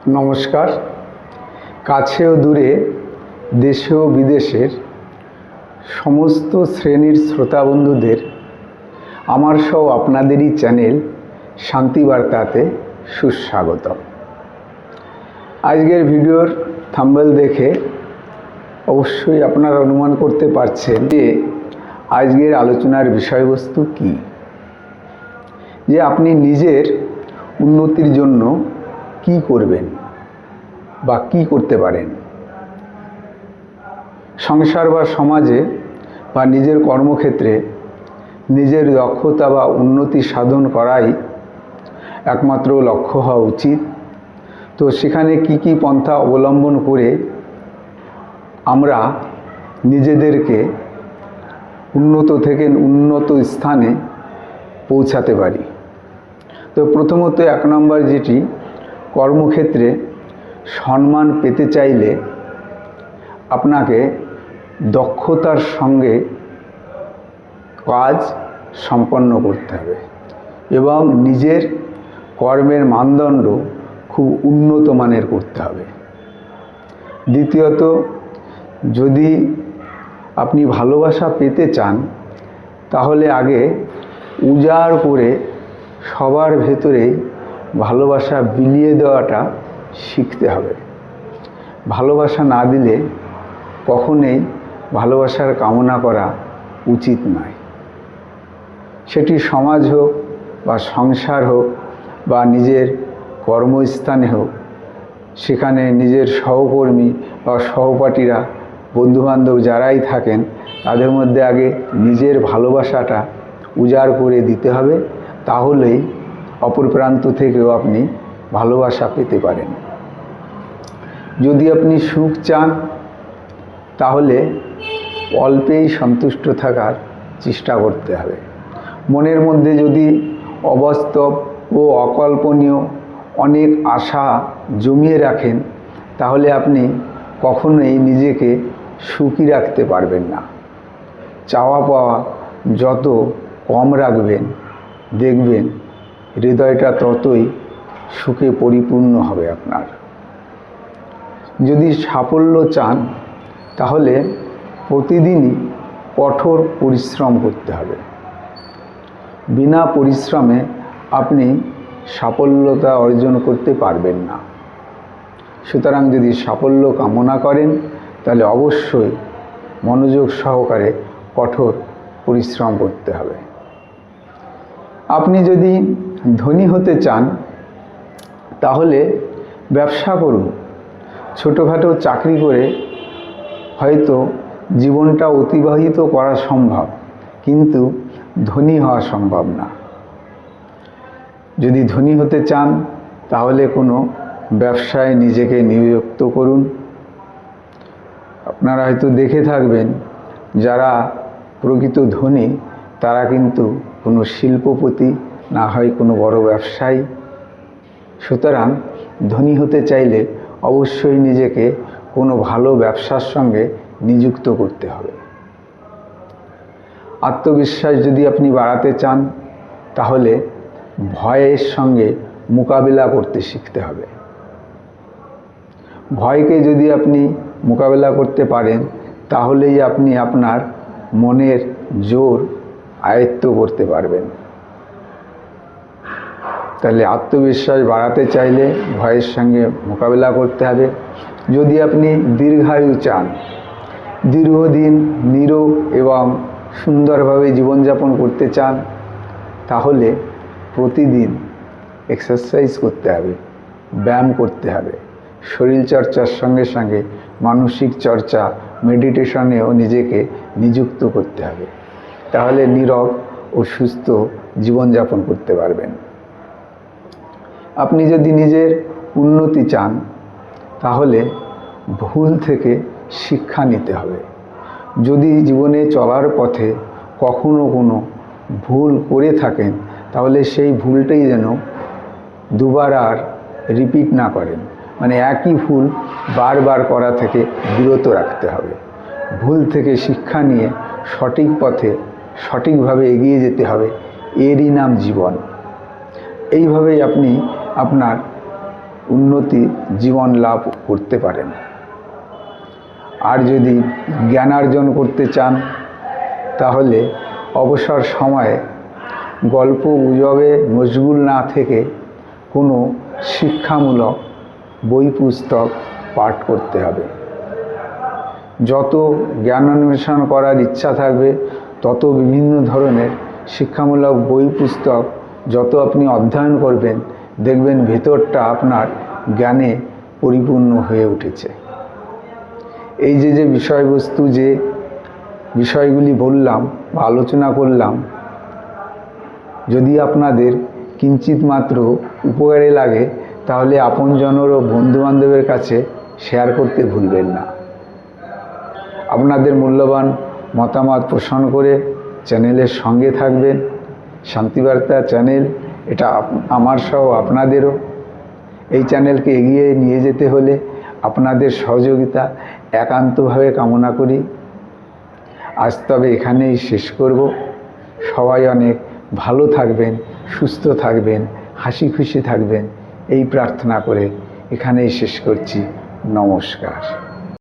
নমস্কার। কাছে ও দূরে, দেশে ও বিদেশের সমস্ত শ্রেণীর শ্রোতা বন্ধুদের আমার সহ আপনাদেরই চ্যানেল শান্তিবার্তাতে সুস্বাগতম। আজকের ভিডিওর থাম্বনেল দেখে অবশ্যই আপনারা অনুমান করতে পারছেন যে আজকের আলোচনার বিষয়বস্তু কী, যে আপনি নিজের উন্নতির জন্য কি করবেন বা কি করতে পারেন। সংসার বা সমাজে বা নিজের কর্মক্ষেত্রে নিজের দক্ষতা বা উন্নতি সাধন করাই একমাত্র লক্ষ্য হওয়া উচিত। তো সেখানে কি কি পন্থা অবলম্বন করে আমরা নিজেদেরকে উন্নত থেকে উন্নত স্থানে পৌঁছাতে পারি। তো প্রথমত 1 নম্বর যেটি, কর্মক্ষেত্রে সম্মান পেতে চাইলে আপনাকে দক্ষতার সঙ্গে কাজ সম্পন্ন করতে হবে এবং নিজের কর্মের মানদণ্ড খুব উন্নত মানের করতে হবে। দ্বিতীয়ত, যদি আপনি ভালোবাসা পেতে চান তাহলে আগে উজাড় করে সবার ভেতরে ভালোবাসা বিলিয়ে দেওয়াটা শিখতে হবে। ভালোবাসা না দিলে কখনোই ভালোবাসার কামনা করা উচিত নয়। সেটি সমাজ হোক বা সংসার হোক বা নিজের কর্মস্থানে হোক, সেখানে নিজের সহকর্মী বা সহপাঠীরা, বন্ধুবান্ধব যারাই থাকেন, তাদের মধ্যে আগে নিজের ভালোবাসাটা উজাড় করে দিতে হবে। তাহলেই অপর প্রান্ত থেকেও আপনি ভালোবাসা পেতে পারেন। যদি আপনি সুখ চান তাহলে অল্পেই সন্তুষ্ট থাকার চেষ্টা করতে হবে। মনের মধ্যে যদি অবাস্তব ও অকল্পনীয় অনেক আশা জমিয়ে রাখেন তাহলে আপনি কখনোই নিজেকে সুখী রাখতে পারবেন না। চাওয়া পাওয়া যত কম রাখবেন, দেখবেন হৃদয়টা ততই সুখে পরিপূর্ণ হবে আপনার। যদি সাফল্য চান তাহলে প্রতিদিনই কঠোর পরিশ্রম করতে হবে। বিনা পরিশ্রমে আপনি সাফল্যতা অর্জন করতে পারবেন না। সুতরাং যদি সাফল্য কামনা করেন তাহলে অবশ্যই মনোযোগ সহকারে কঠোর পরিশ্রম করতে হবে। আপনি যদি ধনী হতে চান তাহলে ব্যবসা করুন। ছোটোখাটো চাকরি করে হয়তো জীবনটা অতিবাহিত করা সম্ভব, কিন্তু ধনী হওয়া সম্ভব না। যদি ধনী হতে চান তাহলে কোনো ব্যবসায় নিজেকে নিযুক্ত করুন। আপনারা হয়তো দেখে থাকবেন, যারা প্রকৃত ধনী তারা কিন্তু কোনো শিল্পপতি, না হয় কোনো বড় ব্যবসায়ী। সুতরাং ধনী হতে চাইলে অবশ্যই নিজেকে কোনো ভালো ব্যবসার সঙ্গে নিযুক্ত করতে হবে। আত্মবিশ্বাস যদি আপনি বাড়াতে চান তাহলে ভয়ের সঙ্গে মোকাবিলা করতে শিখতে হবে। ভয়কে যদি আপনি মোকাবিলা করতে পারেন তাহলেই আপনি আপনার মনের জোর আয়ত্ত করতে পারবেন। তাহলে আত্মবিশ্বাস বাড়াতে চাইলে ভয়ের সঙ্গে মোকাবিলা করতে হবে। যদি আপনি দীর্ঘায়ু চান, দীর্ঘদিন নিরোগ এবং সুন্দরভাবে জীবনযাপন করতে চান তাহলে প্রতিদিন এক্সারসাইজ করতে হবে, ব্যায়াম করতে হবে। শরীরচর্চার সঙ্গে সঙ্গে মানসিক চর্চা, মেডিটেশনেও নিজেকে নিযুক্ত করতে হবে। তাহলে নীরব ও সুস্থ জীবনযাপন করতে পারবেন। আপনি যদি নিজের উন্নতি চান তাহলে ভুল থেকে শিক্ষা নিতে হবে। যদি জীবনে চলার পথে কখনো কোনো ভুল করে থাকেন তাহলে সেই ভুলটাই যেন দুবার আর রিপিট না করেন। মানে একই ভুল বারবার করা থেকে বিরত রাখতে হবে। ভুল থেকে শিক্ষা নিয়ে সঠিক পথে সঠিকভাবে এগিয়ে যেতে হবে। এরই নাম জীবন। এইভাবেই আপনি আপনার উন্নতি জীবন লাভ করতে পারেন। আর যদি জ্ঞানার্জন করতে চান তাহলে অবসর সময়ে গল্প গুজবে মশগুল না থেকে কোনো শিক্ষামূলক বই পুস্তক পাঠ করতে হবে। যত জ্ঞান অন্বেষণ করার ইচ্ছা থাকবে তত বিভিন্ন ধরনের শিক্ষামূলক বই পুস্তক যত আপনি অধ্যয়ন করবেন দেখবেন ভেতরটা আপনার জ্ঞানে পরিপূর্ণ হয়ে উঠেছে। এই যে বিষয়বস্তু যে বিষয়গুলি বললাম বা আলোচনা করলাম, যদি আপনাদের কিঞ্চিত মাত্র উপকারে লাগে তাহলে আপনজনের ও বন্ধুবান্ধবের কাছে শেয়ার করতে ভুলবেন না। আপনাদের মূল্যবান মতামত পোষণ করে চ্যানেলের সঙ্গে থাকবেন। শান্তিবার্তা চ্যানেল এটা আমার সহ আপনাদেরও। এই চ্যানেলকে এগিয়ে নিয়ে যেতে হলে আপনাদের সহযোগিতা একান্তভাবে কামনা করি। আজ তবে এখানেই শেষ করব। সবাই অনেক ভালো থাকবেন, সুস্থ থাকবেন, হাসি খুশি থাকবেন এই প্রার্থনা করে এখানেই শেষ করছি। নমস্কার।